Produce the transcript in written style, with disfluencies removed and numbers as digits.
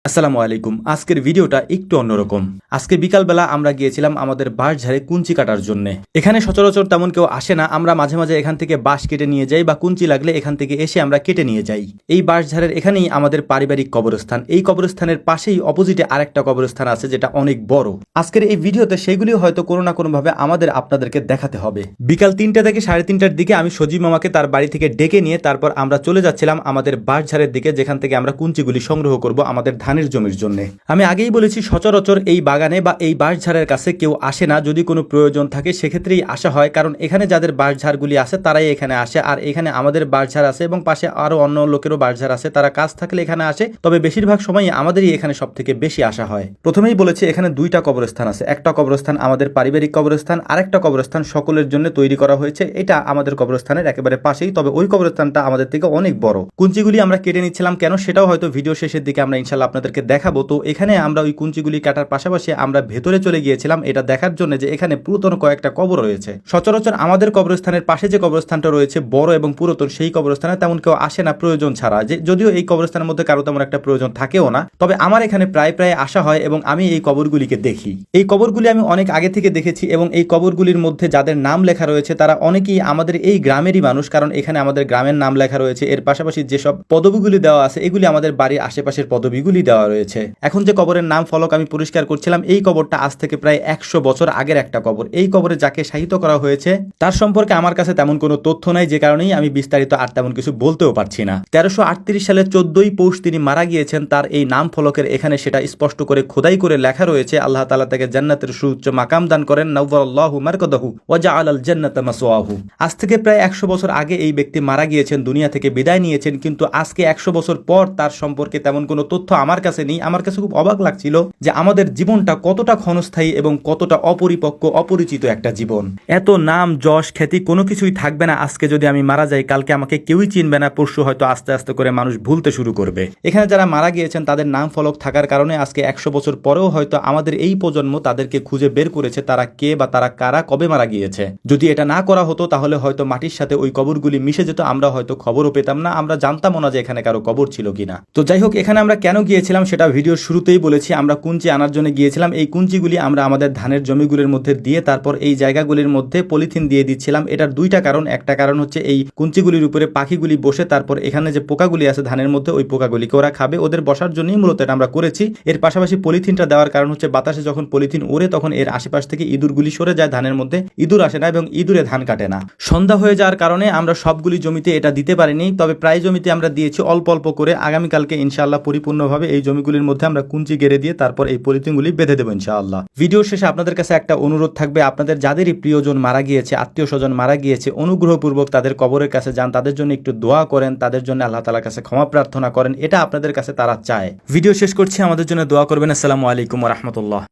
আসসালামু আলাইকুম। আজকের ভিডিওটা একটু অন্যরকম। আজকে বিকালবেলা আমরা গিয়েছিলাম আমাদের বাঁশঝাড়ে কুঞ্চি কাটার জন্য। এখানে সচরাচর তেমন কেউ আসে না, আমরা মাঝে মাঝে এখান থেকে বাঁশ কেটে নিয়ে যাই বা কুঞ্চি লাগলে এখান থেকে এসে আমরা কেটে নিয়ে যাই। এই বাঁশঝাড়ের এখানেই আমাদের পারিবারিক কবরস্থান। এই কবরস্থানের পাশেই অপোজিটে আরেকটা কবরস্থান আছে যেটা অনেক বড়। আজকের এই ভিডিওতে সেগুলিও হয়তো কোনো না কোনোভাবে আপনাদেরকে দেখাতে হবে। বিকাল 3টা থেকে 3:30টার দিকে আমি সজীব মামাকে তার বাড়ি থেকে ডেকে নিয়ে তারপর আমরা চলে যাচ্ছিলাম আমাদের বাঁশঝাড়ের দিকে, যেখান থেকে আমরা কুঞ্চিগুলি সংগ্রহ করব আমাদের ধানের জমির জন্য। আমি আগেই বলেছি সচরাচর এই বাগানে বা এই বাঁশঝাড়ের কাছে কেউ আসে না, যদি কোনো প্রয়োজন থাকে সেক্ষেত্রেই আসা হয়, কারণ এখানে যাদের বাঁশঝাড়গুলি আছে তারাই এখানে আসে। আর এখানে আমাদের বাঁশঝাড় আছে এবং পাশে আরো অন্য লোকেরও বাঁশঝাড় আছে, তারা কাজ থাকলে এখানে আসে, তবে বেশিরভাগ সময়ই আমাদেরই এখানে সব থেকে বেশি আসা হয়। প্রথমেই বলেছি এখানে দুইটা কবরস্থান আছে, একটা কবরস্থান আমাদের পারিবারিক কবরস্থান, আরেকটা কবরস্থান সকলের জন্য তৈরি করা হয়েছে। এটা আমাদের কবরস্থানের একেবারে পাশেই, তবে ওই কবরস্থানটা আমাদের থেকে অনেক বড়। কুঞ্চিগুলি আমরা কেটে নিচ্ছিলাম কেন সেটাও হয়তো ভিডিও শেষের দিকে আমরা ইনশাল্লাহ আপনাদেরকে দেখাবো। তো এখানে আমরা ওই কুঞ্চিগুলি কাটার পাশাপাশি আমরা ভেতরে চলে গিয়েছিলাম এটা দেখার জন্য যে এখানে পুরাতন কয়েকটা কবর রয়েছে। সচরাচর আমাদের কবরস্থানের পাশে যে কবরস্থানটা রয়েছে বড় এবং পুরাতন, সেই কবরস্থানে তেমন কেউ আসে না প্রয়োজন ছাড়া, যে যদিও এই কবরস্থানের মধ্যে কারো তেমন একটা প্রয়োজন থাকেও না, তবে আমার এখানে প্রায় আসা হয় এবং আমি এই কবরগুলিকে দেখি। এই কবরগুলি আমি অনেক আগে থেকে দেখেছি এবং এই কবরগুলির মধ্যে যাদের নাম লেখা রয়েছে তারা অনেকেই আমাদের এই গ্রামেরই মানুষ, কারণ এখানে আমাদের গ্রামের নাম লেখা রয়েছে। এর পাশাপাশি যেসব পদবিগুলি দেওয়া আছে এগুলি আমাদের বাড়ির আশেপাশের পদবিগুলি দেওয়া রয়েছে। এখন যে কবরের নাম ফলক আমি পরিষ্কার করছিলাম, এই কবরটা আজ থেকে প্রায় 100 বছর আগের একটা কবর। এই কবরে যাকে শায়িত করা হয়েছে তার সম্পর্কে আমার কাছে তেমন কোনো তথ্য নাই, যে কারণেই আমি বিস্তারিত আর তেমন কিছু বলতেও পারছি না। 1338 সালের 14ই পৌষ তিনি মারা গিয়েছেন। তার এই নাম ফলকের এখানে সেটা স্পষ্ট করে খোদাই করে লেখা রয়েছে, আল্লাহ তাআলা তাকে জান্নাতের সুউচ্চ মাকাম দান করেন, নাওয়ারাল্লাহু মারকাদাহু ওয়া জাআলাল জান্নাতা মাসওয়াহু। আজ থেকে প্রায় 100 বছর আগে এই ব্যক্তি মারা গিয়েছেন, দুনিয়া থেকে বিদায় নিয়েছেন, কিন্তু আজকে 100 বছর পর তার সম্পর্কে তেমন কোনো তথ্য আমার কাছে নেই। আমার কাছে খুব অবাক লাগছিল যে আমাদের জীবনটা কতটা ক্ষণস্থায়ী এবং কতটা অপরিপক্ক অপরিচিত একটা জীবন। এত নাম যশ খ্যাতি কোনো কিছুই থাকবে না আজকে যদি আমি মারা যাই, কালকে আমাকে কেউই চিনবে না, পরশু হয়তো আস্তে আস্তে করে মানুষ ভুলতে শুরু করবে। এখানে যারা মারা গিয়েছেন তাদের নাম ফলক থাকার কারণে আজকে 100 বছর পরেও হয়তো আমাদের এই প্রজন্ম তাদেরকে খুঁজে বের করেছে তারা কে বা তারা কারা কবে মারা গিয়েছে। যদি এটা না করা হতো তাহলে হয়তো মাটির সাথে ওই কবরগুলি মিশে যেত, আমরা হয়তো খবরও পেতাম না, আমরা জানতামও না যে এখানে কারো কবর ছিল কিনা। তো যাই হোক, এখানে আমরা কেন গিয়েছিলাম সেটা ভিডিওর শুরুতেই বলেছি। আমরা কুঞ্চি আনার জন্য গিয়েছিলাম। এই কুঞ্চিগুলি আমরা আমাদের ধানের জমিগুলির মধ্যে দিয়ে তারপর এই জায়গাগুলির মধ্যে পলিথিন দিয়ে দিচ্ছিলাম। এটার দুইটা কারণ। একটা কারণ হচ্ছে এই কুঞ্চিগুলির উপরে পাখিগুলি বসে তারপর এখানে যে পোকাগুলি আছে ধানের মধ্যে ওই পোকাগুলিকে ওরা খাবে, ওদের বসার জন্যই মূলত এটা আমরা করেছি। এর পাশাপাশি পলিথিনটা দেওয়ার কারণ হচ্ছে বাতাসে যখন পলিথিন ওড়ে তখন এর আশেপাশ থেকে ইঁদুরগুলি সরে যায়, ধানের মধ্যে ইঁদুর আসে না এবং ইঁদুরে ধান কাটে না। সন্ধ্যা হয়ে যাওয়ার কারণে আমরা সবগুলি জমিতে এটা দিতে পারিনি, তবে প্রায় জমিতে আমরা দিয়েছি অল্প অল্প করে। আগামীকালকে ইনশাআল্লাহ পরিপূর্ণভাবে এই জমিগুলির মধ্যে আমরা কুঞ্চি গেড়ে দিয়ে তারপর এই পলিথিনগুলি বেঁধে দেবো ইনশাআল্লাহ। ভিডিও শেষে আপনাদের কাছে একটা অনুরোধ থাকবে, আপনাদের যাদেরই প্রিয়জন মারা গিয়েছে, আত্মীয় স্বজন মারা গিয়েছে, অনুগ্রহপূর্বক তাদের কবরের কাছে যান, তাদের জন্য একটু দোয়া করেন, তাদের জন্য আল্লাহ তাআলার কাছে ক্ষমা প্রার্থনা করেন, এটা আপনাদের কাছে তারা চায়। ভিডিও শেষ করছি, আমাদের জন্য দোয়া করবেন। আসসালামু আলাইকুম ওয়া রাহমাতুল্লাহ।